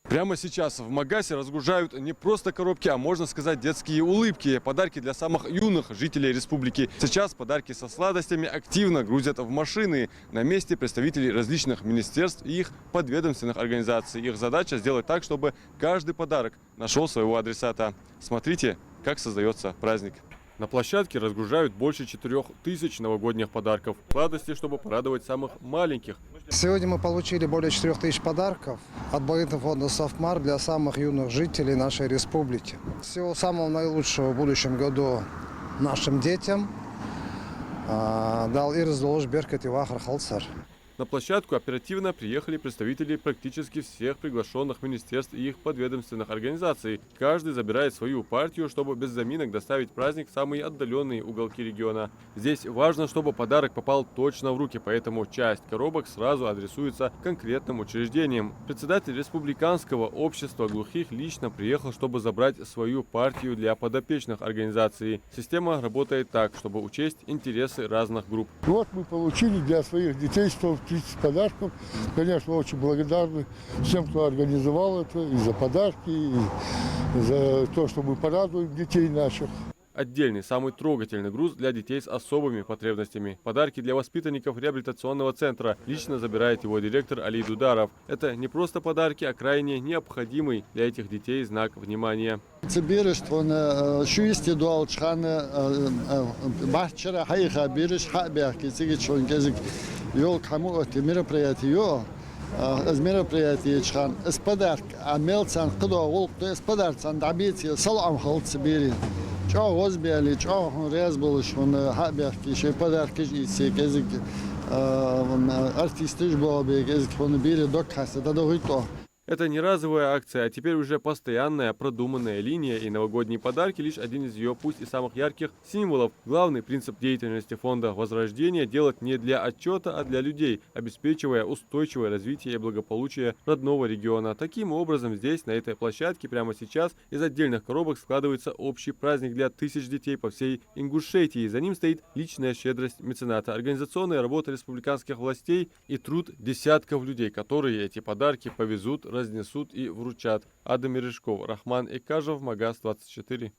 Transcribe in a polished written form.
Прямо сейчас в Магасе разгружают не просто коробки, а можно сказать детские улыбки. Подарки для самых юных жителей республики. Сейчас подарки со сладостями активно грузят в машины. На месте представители различных министерств и их подведомственных организаций. Их задача сделать так, чтобы каждый подарок нашел своего адресата. Смотрите, как создается праздник. На площадке разгружают больше 4000 новогодних подарков. Сладости, чтобы порадовать самых маленьких. Сегодня мы получили более 4000 подарков от благотворительного фонда «Софмар» для самых юных жителей нашей республики. Всего самого наилучшего в будущем году нашим детям. Дал Ирздолж Беркет и Вахар Халсар. На площадку оперативно приехали представители практически всех приглашенных министерств и их подведомственных организаций. Каждый забирает свою партию, чтобы без заминок доставить праздник в самые отдаленные уголки региона. Здесь важно, чтобы подарок попал точно в руки, поэтому часть коробок сразу адресуется конкретным учреждениям. Председатель Республиканского общества глухих лично приехал, чтобы забрать свою партию для подопечных организаций. Система работает так, чтобы учесть интересы разных групп. Вот мы получили для своих детей 130 подарков. Конечно, очень благодарны всем, кто организовал это, и за подарки, и за то, что мы порадуем детей наших. Отдельный, самый трогательный груз для детей с особыми потребностями. Подарки для воспитанников реабилитационного центра. Лично забирает его директор Али Дударов. Это не просто подарки, а крайне необходимый для этих детей знак внимания. از мероприятие чхан спадарк амелцан кудо волк спадарцан дабити салам халт сбери чо возбели чо рез болуш он хаберки ше подарки исе кезик артистиш бобе кезик он бери док хаста да догито. Это не разовая акция, а теперь уже постоянная продуманная линия, и новогодние подарки лишь один из ее, пусть и самых ярких, символов. Главный принцип деятельности фонда Возрождения – делать не для отчета, а для людей, обеспечивая устойчивое развитие и благополучие родного региона. Таким образом, здесь, на этой площадке, прямо сейчас, из отдельных коробок складывается общий праздник для тысяч детей по всей Ингушетии. За ним стоит личная щедрость мецената, организационная работа республиканских властей и труд десятков людей, которые эти подарки повезут, разнесут и вручат. Адам Мережков, Рахман Экажев, Магас 24.